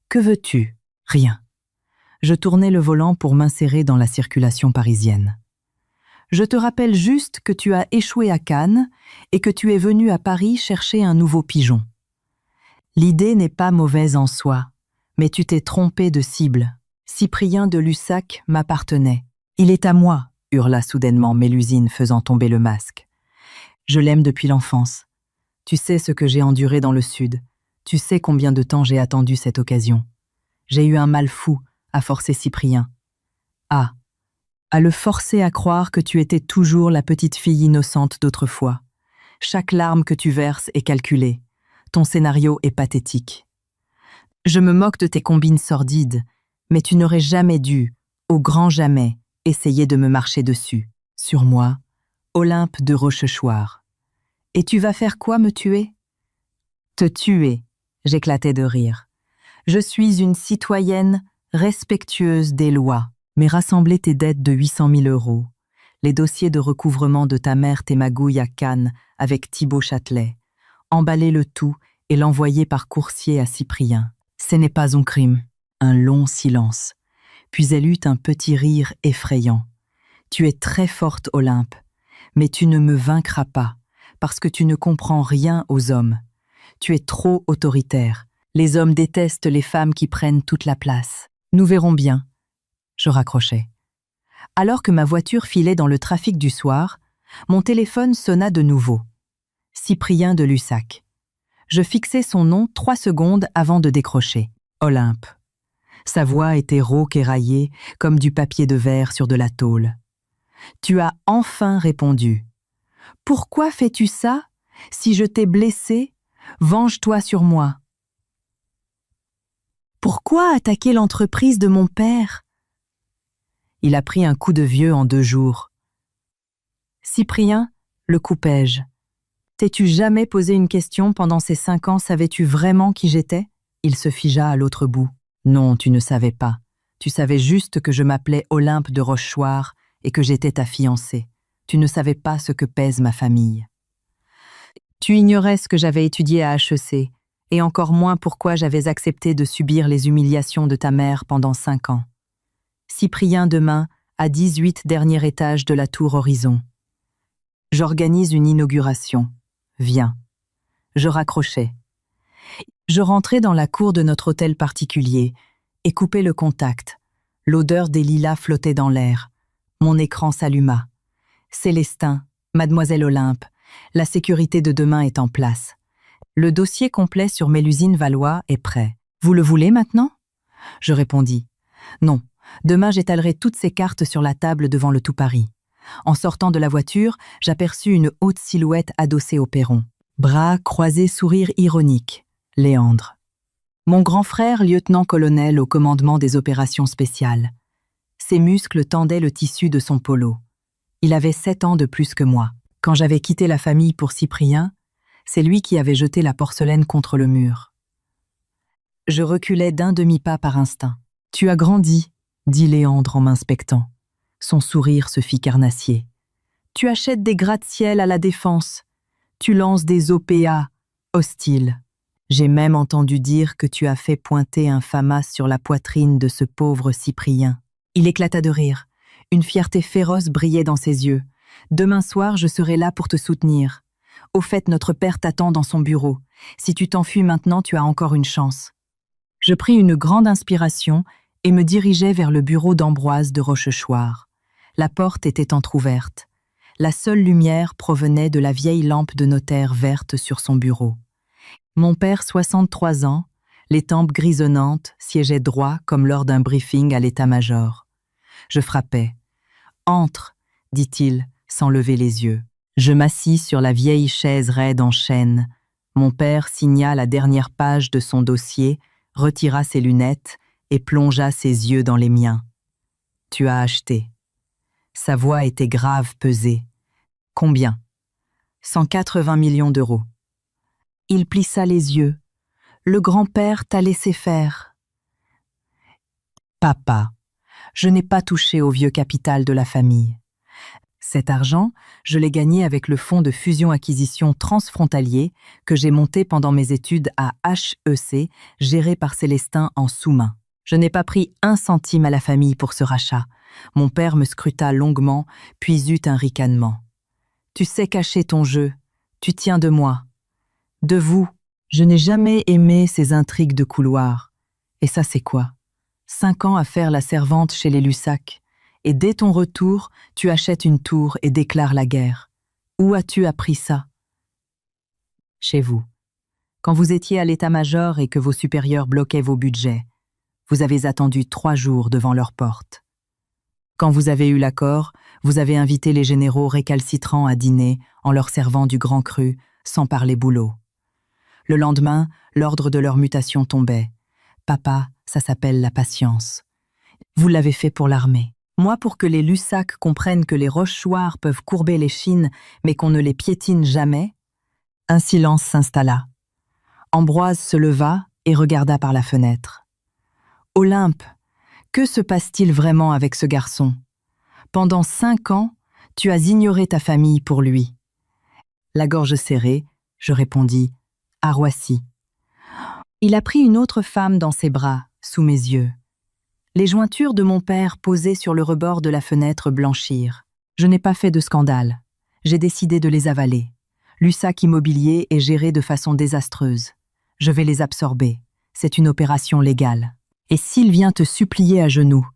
que veux-tu? Rien. Je tournai le volant pour m'insérer dans la circulation parisienne. Je te rappelle juste que tu as échoué à Cannes et que tu es venu à Paris chercher un nouveau pigeon. L'idée n'est pas mauvaise en soi, mais tu t'es trompé de cible. Cyprien de Lussac m'appartenait. Il est à moi, hurla soudainement Mélusine faisant tomber le masque. Je l'aime depuis l'enfance. Tu sais ce que j'ai enduré dans le Sud. Tu sais combien de temps j'ai attendu cette occasion. J'ai eu un mal fou à forcer Cyprien. Ah, à le forcer à croire que tu étais toujours la petite fille innocente d'autrefois. Chaque larme que tu verses est calculée. Ton scénario est pathétique. Je me moque de tes combines sordides, mais tu n'aurais jamais dû, au grand jamais, essayer de me marcher dessus. Sur moi, Olympe de Rochechouart. Et tu vas faire quoi, me tuer? Te tuer, j'éclatais de rire. Je suis une citoyenne respectueuse des lois, mais rassembler tes dettes de 800 000 €, les dossiers de recouvrement de ta mère tes magouilles à Cannes avec Thibaut Châtelet, emballer le tout et l'envoyer par coursier à Cyprien. Ce n'est pas un crime. Un long silence. Puis elle eut un petit rire effrayant. Tu es très forte, Olympe, mais tu ne me vaincras pas, parce que tu ne comprends rien aux hommes. Tu es trop autoritaire. Les hommes détestent les femmes qui prennent toute la place. Nous verrons bien. Je raccrochai. Alors que ma voiture filait dans le trafic du soir, mon téléphone sonna de nouveau. Cyprien de Lussac. Je fixai son nom 3 secondes avant de décrocher. Olympe. Sa voix était rauque et raillée, comme du papier de verre sur de la tôle. Tu as enfin répondu. Pourquoi fais-tu ça? Si je t'ai blessé, venge-toi sur moi. Pourquoi attaquer l'entreprise de mon père? Il a pris un coup de vieux en 2 jours. Cyprien, le coupai-je. T'es-tu jamais posé une question pendant ces 5 ans, savais-tu vraiment qui j'étais? Il se figea à l'autre bout. Non, tu ne savais pas. Tu savais juste que je m'appelais Olympe de Rochechouart et que j'étais ta fiancée. Tu ne savais pas ce que pèse ma famille. Tu ignorais ce que j'avais étudié à HEC, et encore moins pourquoi j'avais accepté de subir les humiliations de ta mère pendant 5 ans. Cyprien demain, à 18 dernier étage de la tour Horizon. J'organise une inauguration. Viens. Je raccrochai. Je rentrai dans la cour de notre hôtel particulier et coupai le contact. L'odeur des lilas flottait dans l'air. Mon écran s'alluma. Célestin, Mademoiselle Olympe, la sécurité de demain est en place. Le dossier complet sur Mélusine Valois est prêt. Vous le voulez maintenant? Je répondis. Non, demain j'étalerai toutes ces cartes sur la table devant le tout Paris. En sortant de la voiture, j'aperçus une haute silhouette adossée au perron. Bras croisés, sourire ironique. Léandre. Mon grand frère, lieutenant-colonel au commandement des opérations spéciales. Ses muscles tendaient le tissu de son polo. Il avait 7 ans de plus que moi. Quand j'avais quitté la famille pour Cyprien, c'est lui qui avait jeté la porcelaine contre le mur. Je reculais d'un demi-pas par instinct. « Tu as grandi », dit Léandre en m'inspectant. Son sourire se fit carnassier. « Tu achètes des gratte-ciel à la Défense. Tu lances des OPA hostiles. J'ai même entendu dire que tu as fait pointer un FAMAS sur la poitrine de ce pauvre Cyprien. » Il éclata de rire. Une fierté féroce brillait dans ses yeux. « Demain soir, je serai là pour te soutenir. Au fait, notre père t'attend dans son bureau. Si tu t'enfuis maintenant, tu as encore une chance. » Je pris une grande inspiration et me dirigeai vers le bureau d'Ambroise de Rochechouart. La porte était entr'ouverte. La seule lumière provenait de la vieille lampe de notaire verte sur son bureau. Mon père, 63 ans, les tempes grisonnantes, siégeait droit comme lors d'un briefing à l'état-major. Je frappai. « Entre », dit-il, sans lever les yeux. Je m'assis sur la vieille chaise raide en chêne. Mon père signa la dernière page de son dossier, retira ses lunettes et plongea ses yeux dans les miens. « Tu as acheté. » Sa voix était grave, pesée. « Combien ?»« 180 millions d'euros. » Il plissa les yeux. « Le grand-père t'a laissé faire. »« Papa, je n'ai pas touché au vieux capital de la famille. Cet argent, je l'ai gagné avec le fonds de fusion-acquisition transfrontalier que j'ai monté pendant mes études à HEC, géré par Célestin en sous-main. Je n'ai pas pris 1 centime à la famille pour ce rachat. Mon père me scruta longuement, puis eut un ricanement. « Tu sais cacher ton jeu. Tu tiens de moi. De vous. Je n'ai jamais aimé ces intrigues de couloir. Et ça, c'est quoi? 5 ans à faire la servante chez les Lussac. Et dès ton retour, tu achètes une tour et déclares la guerre. Où as-tu appris ça? » Chez vous. Quand vous étiez à l'état-major et que vos supérieurs bloquaient vos budgets, vous avez attendu 3 jours devant leur porte. Quand vous avez eu l'accord, vous avez invité les généraux récalcitrants à dîner en leur servant du grand cru, sans parler boulot. Le lendemain, l'ordre de leur mutation tombait. Papa, ça s'appelle la patience. Vous l'avez fait pour l'armée. Moi, pour que les Lussac comprennent que les Rochechouart peuvent courber les chines, mais qu'on ne les piétine jamais. Un silence s'installa. Ambroise se leva et regarda par la fenêtre. « Olympe, que se passe-t-il vraiment avec ce garçon? Pendant 5 ans, tu as ignoré ta famille pour lui. » La gorge serrée, je répondis « À Roissy. » Il a pris une autre femme dans ses bras, sous mes yeux. Les jointures de mon père posées sur le rebord de la fenêtre blanchirent. Je n'ai pas fait de scandale. J'ai décidé de les avaler. Lussac Immobilier est géré de façon désastreuse. Je vais les absorber. C'est une opération légale. Et s'il vient te supplier à genoux,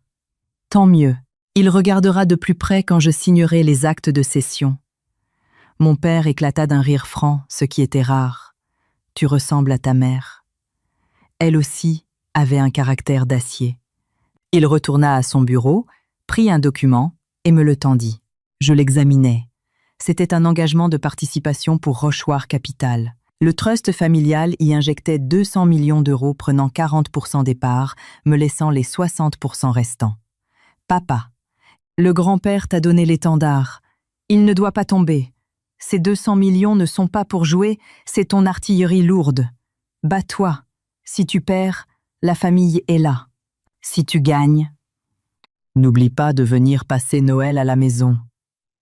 tant mieux. Il regardera de plus près quand je signerai les actes de cession. Mon père éclata d'un rire franc, ce qui était rare. Tu ressembles à ta mère. Elle aussi avait un caractère d'acier. Il retourna à son bureau, prit un document et me le tendit. Je l'examinai. C'était un engagement de participation pour Rochoir Capital. Le trust familial y injectait 200 millions d'euros prenant 40% des parts, me laissant les 60% restants. Papa, le grand-père t'a donné l'étendard. Il ne doit pas tomber. Ces 200 millions ne sont pas pour jouer, c'est ton artillerie lourde. Bats-toi. Si tu perds, la famille est là. Si tu gagnes, n'oublie pas de venir passer Noël à la maison.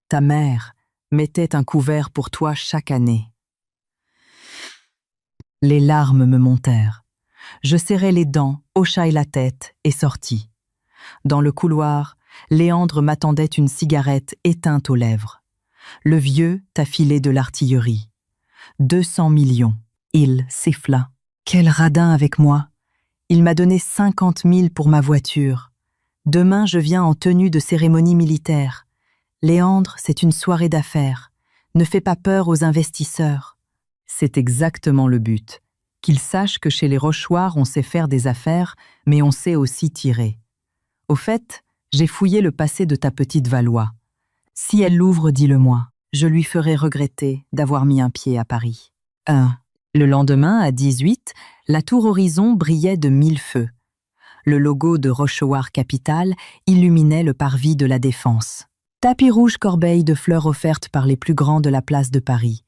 Ta mère mettait un couvert pour toi chaque année. Les larmes me montèrent. Je serrai les dents, hochai la tête et sortis. Dans le couloir, Léandre m'attendait une cigarette éteinte aux lèvres. Le vieux t'a filé de l'artillerie. 200 millions. Il siffla. Quel radin avec moi. Il m'a donné 50 000 pour ma voiture. Demain, je viens en tenue de cérémonie militaire. Léandre, c'est une soirée d'affaires. Ne fais pas peur aux investisseurs. C'est exactement le but. Qu'ils sachent que chez les Rochoirs, on sait faire des affaires, mais on sait aussi tirer. Au fait, j'ai fouillé le passé de ta petite Valois. Si elle l'ouvre, dis-le-moi. Je lui ferai regretter d'avoir mis un pied à Paris. 1. Le lendemain, à 18, la tour Horizon brillait de 1000 feux. Le logo de Rochoir Capital illuminait le parvis de la Défense. Tapis rouge corbeille de fleurs offertes par les plus grands de la place de Paris.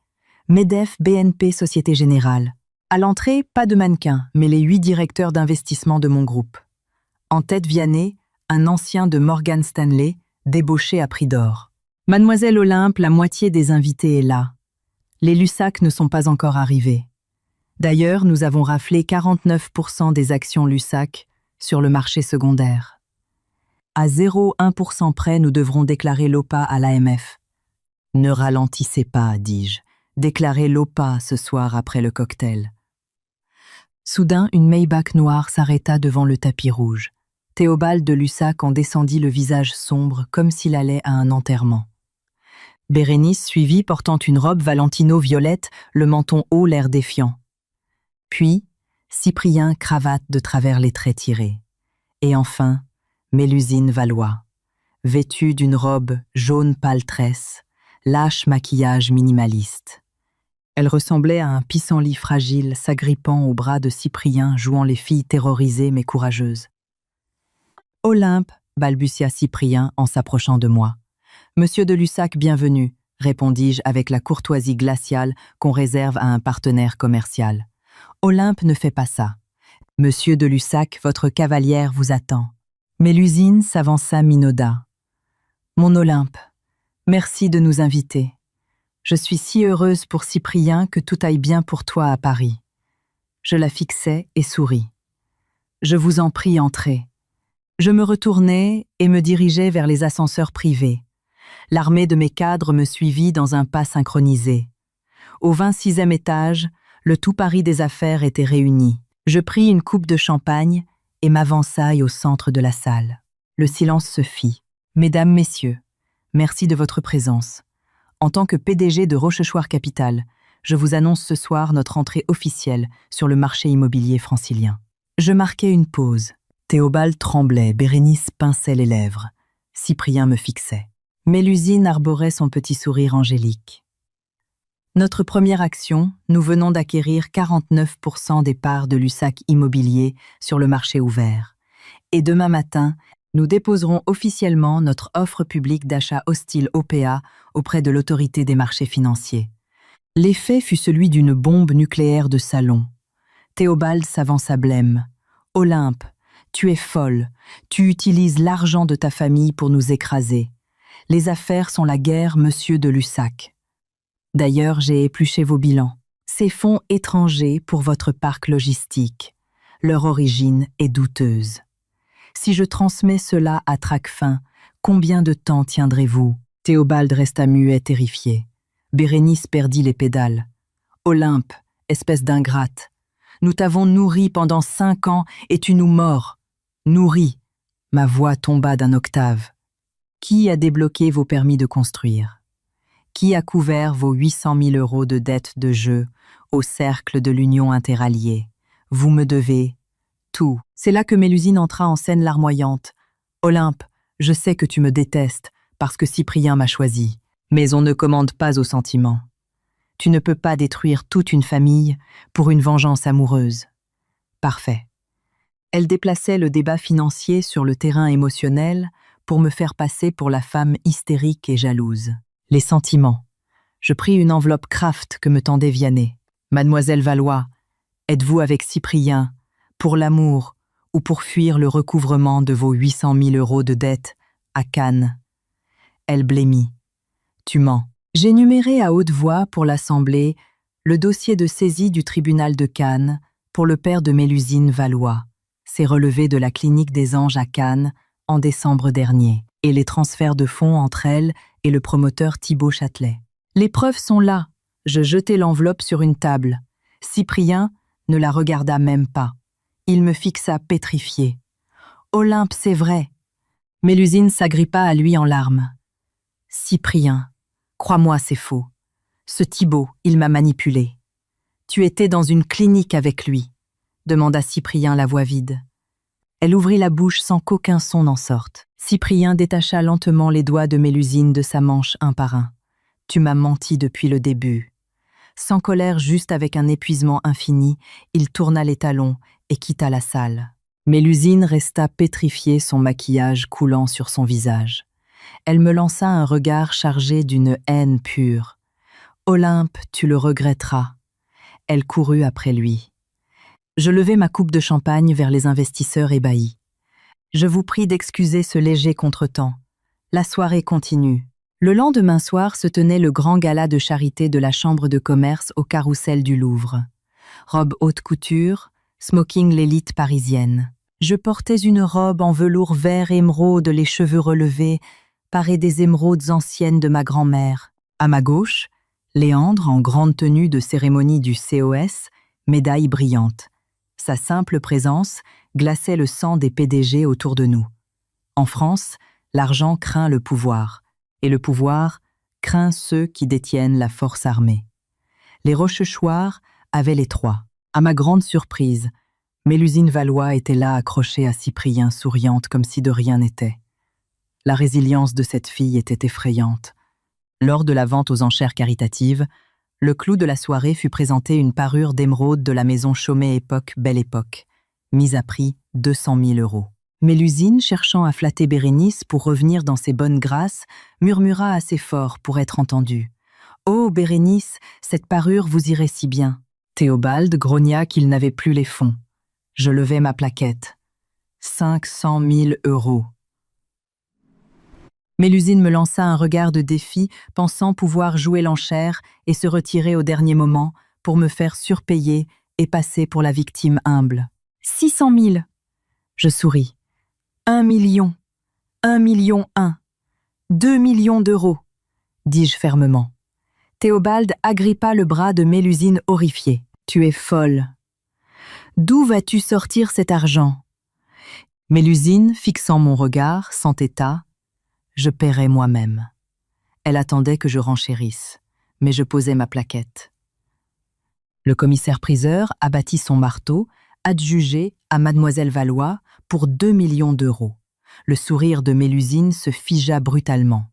MEDEF BNP Société Générale. À l'entrée, pas de mannequin, mais les 8 directeurs d'investissement de mon groupe. En tête Vianney, un ancien de Morgan Stanley, débauché à prix d'or. Mademoiselle Olympe, la moitié des invités est là. Les Lussac ne sont pas encore arrivés. D'ailleurs, nous avons raflé 49% des actions Lussac sur le marché secondaire. À 0,1% près, nous devrons déclarer l'OPA à l'AMF. Ne ralentissez pas, dis-je. Déclarez l'OPA ce soir après le cocktail. Soudain, une Maybach noire s'arrêta devant le tapis rouge. Théobald de Lussac en descendit le visage sombre comme s'il allait à un enterrement. Bérénice suivit portant une robe Valentino violette, le menton haut, l'air défiant. Puis, Cyprien, cravate de travers les traits tirés. Et enfin, Mélusine Valois, vêtue d'une robe jaune pâle tresse, lâche maquillage minimaliste. Elle ressemblait à un pissenlit fragile s'agrippant au bras de Cyprien, jouant les filles terrorisées mais courageuses. « Olympe » balbutia Cyprien en s'approchant de moi. « Monsieur de Lussac, bienvenue » répondis-je avec la courtoisie glaciale qu'on réserve à un partenaire commercial. « Olympe ne fait pas ça. Monsieur de Lussac, votre cavalière vous attend. » Mélusine s'avança minauda. « Mon Olympe, merci de nous inviter. Je suis si heureuse pour Cyprien que tout aille bien pour toi à Paris. » Je la fixai et souris. « Je vous en prie, entrez. » Je me retournai et me dirigeai vers les ascenseurs privés. L'armée de mes cadres me suivit dans un pas synchronisé. Au 26e étage, le tout Paris des affaires était réuni. Je pris une coupe de champagne et m'avançai au centre de la salle. Le silence se fit. « Mesdames, Messieurs, merci de votre présence. En tant que PDG de Rochechouart Capital, je vous annonce ce soir notre entrée officielle sur le marché immobilier francilien. » Je marquai une pause. Théobald tremblait, Bérénice pinçait les lèvres. Cyprien me fixait. Mélusine arborait son petit sourire angélique. Notre première action, nous venons d'acquérir 49% des parts de Lussac Immobilier sur le marché ouvert. Et demain matin, nous déposerons officiellement notre offre publique d'achat hostile OPA auprès de l'autorité des marchés financiers. L'effet fut celui d'une bombe nucléaire de salon. Théobald s'avança blême. « Olympe, tu es folle. Tu utilises l'argent de ta famille pour nous écraser. Les affaires sont la guerre, monsieur de Lussac. D'ailleurs, j'ai épluché vos bilans. Ces fonds étrangers pour votre parc logistique. Leur origine est douteuse. Si je transmets cela à Tracfin, combien de temps tiendrez-vous » Théobald resta muet, terrifié. Bérénice perdit les pédales. Olympe, espèce d'ingrate, nous t'avons nourri pendant 5 ans et tu nous mords. Nourri. Ma voix tomba d'un octave. Qui a débloqué vos permis de construire? Qui a couvert vos 800 000 € de dettes de jeu au cercle de l'Union interalliée? Vous me devez tout. C'est là que Mélusine entra en scène larmoyante. Olympe, je sais que tu me détestes parce que Cyprien m'a choisi, mais on ne commande pas aux sentiments. Tu ne peux pas détruire toute une famille pour une vengeance amoureuse. Parfait. Elle déplaçait le débat financier sur le terrain émotionnel pour me faire passer pour la femme hystérique et jalouse. Les sentiments. Je pris une enveloppe Kraft que me tendait Vianney. Mademoiselle Valois, êtes-vous avec Cyprien pour l'amour ou pour fuir le recouvrement de vos 800 000 € de dettes à Cannes? Elle blêmit. Tu mens. J'énumérai à haute voix pour l'Assemblée le dossier de saisie du tribunal de Cannes pour le père de Mélusine Valois, ses relevés de la clinique des Anges à Cannes en décembre dernier, et les transferts de fonds entre elle et le promoteur Thibaut Châtelet. Les preuves sont là. Je jetai l'enveloppe sur une table. Cyprien ne la regarda même pas. Il me fixa pétrifié. Olympe, c'est vrai. Mélusine s'agrippa à lui en larmes. Cyprien, crois-moi, c'est faux. Ce Thibaut, il m'a manipulé. Tu étais dans une clinique avec lui, demanda Cyprien la voix vide. Elle ouvrit la bouche sans qu'aucun son n'en sorte. Cyprien détacha lentement les doigts de Mélusine de sa manche un par un. Tu m'as menti depuis le début. Sans colère, juste avec un épuisement infini, il tourna les talons et quitta la salle. Mélusine resta pétrifiée, son maquillage coulant sur son visage. Elle me lança un regard chargé d'une haine pure. « Olympe, tu le regretteras. » Elle courut après lui. Je levai ma coupe de champagne vers les investisseurs ébahis. Je vous prie d'excuser ce léger contretemps. La soirée continue. Le lendemain soir se tenait le grand gala de charité de la Chambre de commerce au Carrousel du Louvre. Robe haute couture, smoking l'élite parisienne. Je portais une robe en velours vert émeraude, les cheveux relevés, parée des émeraudes anciennes de ma grand-mère. À ma gauche, Léandre, en grande tenue de cérémonie du COS, médaille brillante. Sa simple présence glaçait le sang des PDG autour de nous. En France, l'argent craint le pouvoir, et le pouvoir craint ceux qui détiennent la force armée. Les Rochechouart avaient les trois. À ma grande surprise, Mélusine Valois était là accrochée à Cyprien, souriante comme si de rien n'était. La résilience de cette fille était effrayante. Lors de la vente aux enchères caritatives, le clou de la soirée fut présenté une parure d'émeraude de la maison Chaumet Époque Belle Époque, mise à prix 200 000 €. Mélusine, cherchant à flatter Bérénice pour revenir dans ses bonnes grâces, murmura assez fort pour être entendue. « Oh, Bérénice, cette parure vous irait si bien. » Théobald grogna qu'il n'avait plus les fonds. Je levai ma plaquette. 500 000 €. Mélusine me lança un regard de défi, pensant pouvoir jouer l'enchère et se retirer au dernier moment pour me faire surpayer et passer pour la victime humble. 600 000. Je souris. 1 million. 1 million 1. 2 millions d'euros, dis-je fermement. Théobald agrippa le bras de Mélusine horrifiée. Tu es folle. D'où vas-tu sortir cet argent? Mélusine, fixant mon regard, s'entêta. Je paierai moi-même. Elle attendait que je renchérisse, mais je posai ma plaquette. Le commissaire-priseur abattit son marteau, adjugé à mademoiselle Valois pour 2 millions d'euros. Le sourire de Mélusine se figea brutalement.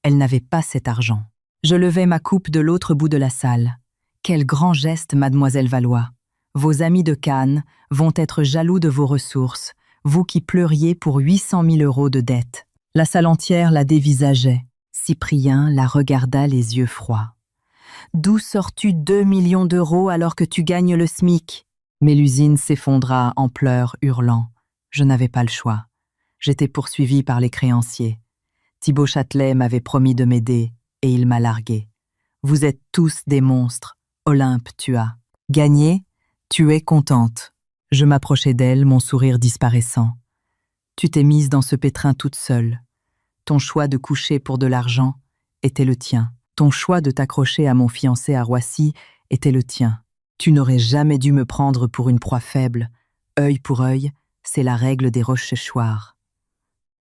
Elle n'avait pas cet argent. Je levai ma coupe de l'autre bout de la salle. Quel grand geste, mademoiselle Valois. Vos amis de Cannes vont être jaloux de vos ressources, vous qui pleuriez pour 800 000 € de dettes. La salle entière la dévisageait. Cyprien la regarda les yeux froids. « D'où sors-tu 2 millions d'euros alors que tu gagnes le SMIC ?» Mélusine s'effondra en pleurs, hurlant. Je n'avais pas le choix. J'étais poursuivi par les créanciers. Thibaut Châtelet m'avait promis de m'aider et il m'a largué. Vous êtes tous des monstres. Olympe, tu as gagné, tu es contente. Je m'approchai d'elle, mon sourire disparaissant. Tu t'es mise dans ce pétrin toute seule. Ton choix de coucher pour de l'argent était le tien. Ton choix de t'accrocher à mon fiancé à Roissy était le tien. Tu n'aurais jamais dû me prendre pour une proie faible. Œil pour œil, c'est la règle des Rochechouart.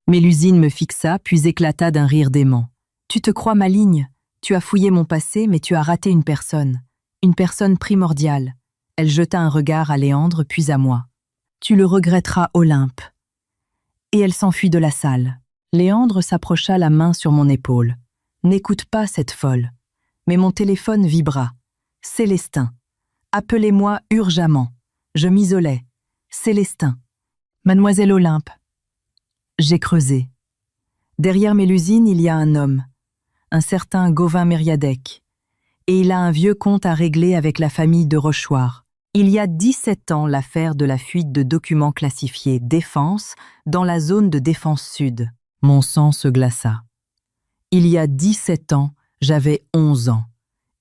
Mélusine me fixa, puis éclata d'un rire dément. Tu te crois maligne? Tu as fouillé mon passé, mais tu as raté une personne primordiale. Elle jeta un regard à Léandre, puis à moi. Tu le regretteras, Olympe. Et elle s'enfuit de la salle. Léandre s'approcha la main sur mon épaule. N'écoute pas cette folle. Mais mon téléphone vibra. Célestin. Appelez-moi urgemment. Je m'isolais. Célestin. Mademoiselle Olympe. J'ai creusé. Derrière Mélusine, il y a un homme. Un certain Gauvin Mériadec. Et il a un vieux compte à régler avec la famille de Rochechouart. Il y a 17 ans, l'affaire de la fuite de documents classifiés Défense dans la zone de Défense Sud. Mon sang se glaça. Il y a 17 ans, j'avais 11 ans.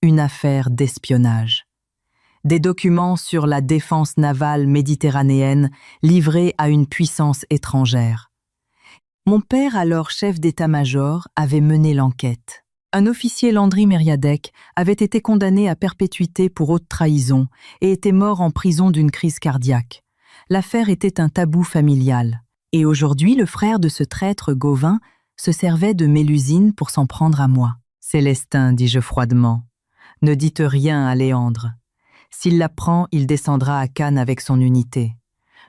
Une affaire d'espionnage. Des documents sur la défense navale méditerranéenne livrés à une puissance étrangère. Mon père, alors chef d'état-major, avait mené l'enquête. Un officier Landry Mériadec avait été condamné à perpétuité pour haute trahison et était mort en prison d'une crise cardiaque. L'affaire était un tabou familial. Et aujourd'hui, le frère de ce traître Gauvin se servait de Mélusine pour s'en prendre à moi. « Célestin, dis-je froidement, ne dites rien à Léandre. S'il l'apprend, il descendra à Cannes avec son unité.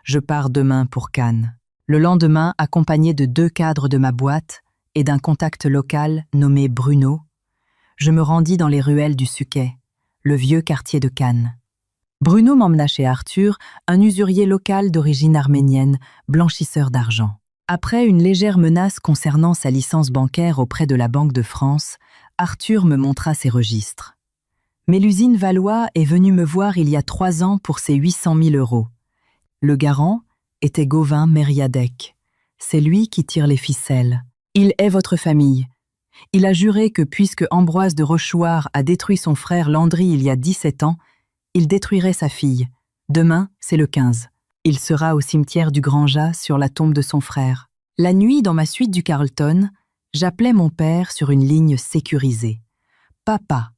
Je pars demain pour Cannes. » Le lendemain, accompagné de 2 cadres de ma boîte et d'un contact local nommé Bruno, je me rendis dans les ruelles du Suquet, le vieux quartier de Cannes. Bruno m'emmena chez Arthur, un usurier local d'origine arménienne, blanchisseur d'argent. Après une légère menace concernant sa licence bancaire auprès de la Banque de France, Arthur me montra ses registres. Mélusine Valois est venue me voir il y a 3 ans pour ses 800 000 €. Le garant était Gauvin Mériadec. C'est lui qui tire les ficelles. Il est votre famille. Il a juré que puisque Ambroise de Rochechouart a détruit son frère Landry il y a 17 ans, il détruirait sa fille. Demain, c'est le 15. Il sera au cimetière du Grand Jas sur la tombe de son frère. La nuit, dans ma suite du Carlton, j'appelais mon père sur une ligne sécurisée. « Papa,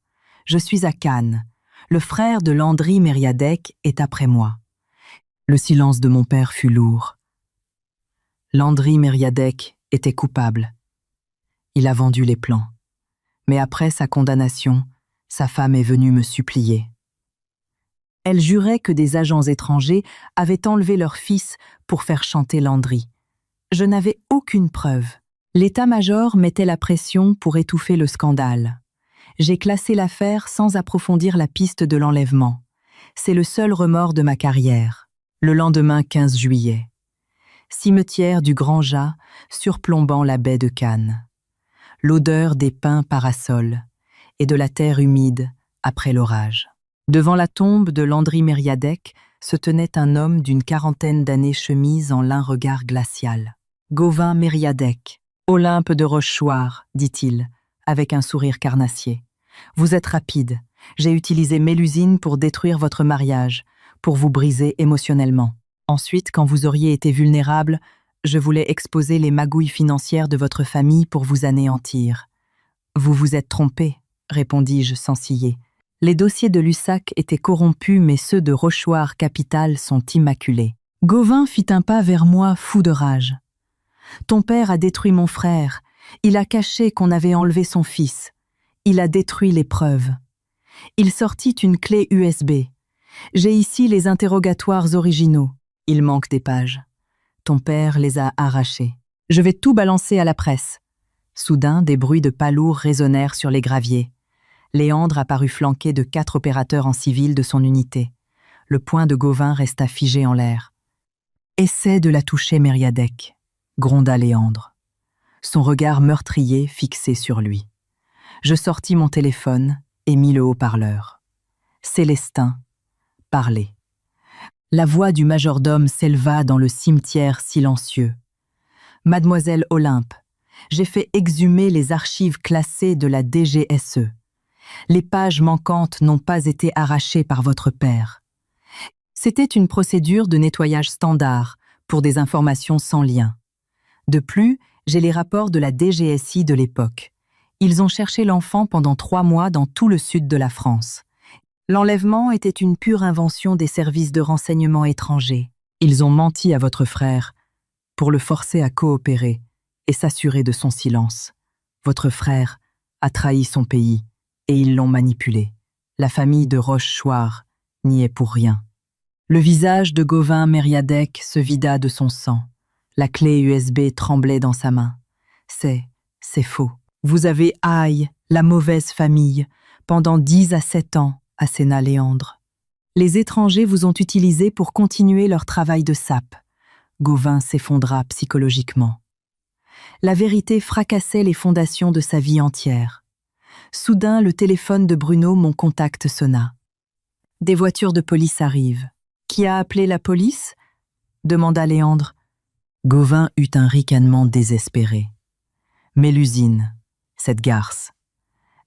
je suis à Cannes. Le frère de Landry Mériadec est après moi. » Le silence de mon père fut lourd. Landry Mériadec était coupable. Il a vendu les plans. Mais après sa condamnation, sa femme est venue me supplier. Elle jurait que des agents étrangers avaient enlevé leur fils pour faire chanter Landry. Je n'avais aucune preuve. L'état-major mettait la pression pour étouffer le scandale. J'ai classé l'affaire sans approfondir la piste de l'enlèvement. C'est le seul remords de ma carrière. Le lendemain 15 juillet. Cimetière du Grand Jas, surplombant la baie de Cannes. L'odeur des pins parasols et de la terre humide après l'orage. Devant la tombe de Landry Mériadec se tenait un homme d'une 40aine d'années chemise en lin regard glacial. « Gauvin Mériadec, Olympe de Rochechouart, dit-il, avec un sourire carnassier. Vous êtes rapide. J'ai utilisé Mélusine pour détruire votre mariage, pour vous briser émotionnellement. Ensuite, quand vous auriez été vulnérable, je voulais exposer les magouilles financières de votre famille pour vous anéantir. Vous vous êtes trompé, répondis-je sans ciller. Les dossiers de Lussac étaient corrompus, mais ceux de Rochechouart Capital sont immaculés. Gauvin fit un pas vers moi, fou de rage. Ton père a détruit mon frère. Il a caché qu'on avait enlevé son fils. Il a détruit les preuves. Il sortit une clé USB. J'ai ici les interrogatoires originaux. Il manque des pages. Ton père les a arrachés. Je vais tout balancer à la presse. Soudain, des bruits de pas lourds résonnèrent sur les graviers. Léandre apparut flanqué de 4 opérateurs en civil de son unité. Le poing de Gauvin resta figé en l'air. « Essaie de la toucher, Mériadec », gronda Léandre. Son regard meurtrier fixé sur lui. Je sortis mon téléphone et mis le haut-parleur. Célestin parlait. La voix du majordome s'éleva dans le cimetière silencieux. « Mademoiselle Olympe, j'ai fait exhumer les archives classées de la DGSE. Les pages manquantes n'ont pas été arrachées par votre père. C'était une procédure de nettoyage standard pour des informations sans lien. De plus, j'ai les rapports de la DGSI de l'époque. Ils ont cherché l'enfant pendant 3 mois dans tout le sud de la France. L'enlèvement était une pure invention des services de renseignement étrangers. Ils ont menti à votre frère pour le forcer à coopérer et s'assurer de son silence. Votre frère a trahi son pays et ils l'ont manipulé. La famille de Rochechouart n'y est pour rien. Le visage de Gauvin Mériadec se vida de son sang. La clé USB tremblait dans sa main. C'est faux. Vous avez haï la mauvaise famille pendant 10 à 7 ans, asséna Léandre. Les étrangers vous ont utilisé pour continuer leur travail de sape. Gauvin s'effondra psychologiquement. La vérité fracassait les fondations de sa vie entière. Soudain, le téléphone de Bruno, mon contact, sonna. « Des voitures de police arrivent. Qui a appelé la police ?» demanda Léandre. Gauvin eut un ricanement désespéré. « Mélusine, cette garce.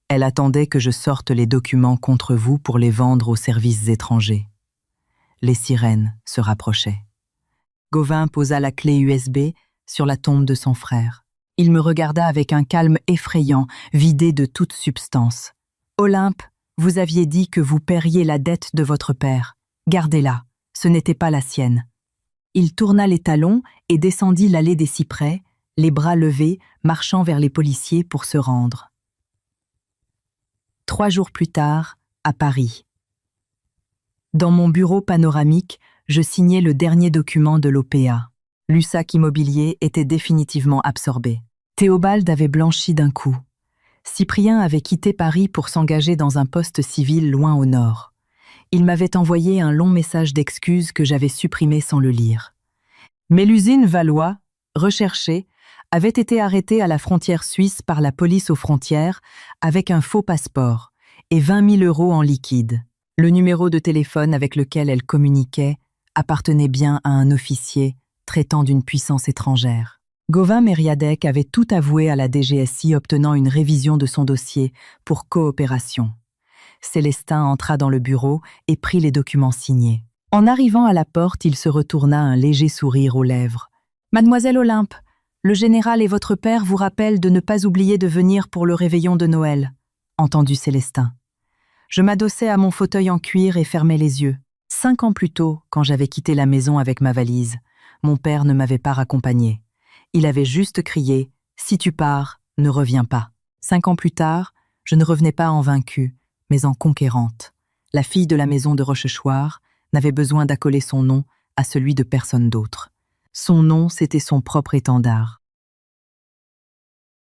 Elle attendait que je sorte les documents contre vous pour les vendre aux services étrangers. » Les sirènes se rapprochaient. Gauvin posa la clé USB sur la tombe de son frère. Il me regarda avec un calme effrayant, vidé de toute substance. « Olympe, vous aviez dit que vous paieriez la dette de votre père. Gardez-la, ce n'était pas la sienne. » Il tourna les talons et descendit l'allée des cyprès, les bras levés, marchant vers les policiers pour se rendre. 3 jours plus tard, à Paris. Dans mon bureau panoramique, je signais le dernier document de l'OPA. L'USAC immobilier était définitivement absorbé. Théobald avait blanchi d'un coup. Cyprien avait quitté Paris pour s'engager dans un poste civil loin au nord. Il m'avait envoyé un long message d'excuses que j'avais supprimé sans le lire. Mélusine Valois, recherchée, avait été arrêtée à la frontière suisse par la police aux frontières avec un faux passeport et 20 000 € en liquide. Le numéro de téléphone avec lequel elle communiquait appartenait bien à un officier traitant d'une puissance étrangère. Gauvin Mériadec avait tout avoué à la DGSI, obtenant une révision de son dossier pour coopération. Célestin entra dans le bureau et prit les documents signés. En arrivant à la porte, il se retourna, un léger sourire aux lèvres. « Mademoiselle Olympe, le général et votre père vous rappellent de ne pas oublier de venir pour le réveillon de Noël. » Entendu Célestin. Je m'adossai à mon fauteuil en cuir et fermai les yeux. 5 ans plus tôt, quand j'avais quitté la maison avec ma valise, mon père ne m'avait pas raccompagné. Il avait juste crié « Si tu pars, ne reviens pas ». 5 ans plus tard, je ne revenais pas en vaincue, mais en conquérante. La fille de la maison de Rochechouart n'avait besoin d'accoler son nom à celui de personne d'autre. Son nom, c'était son propre étendard.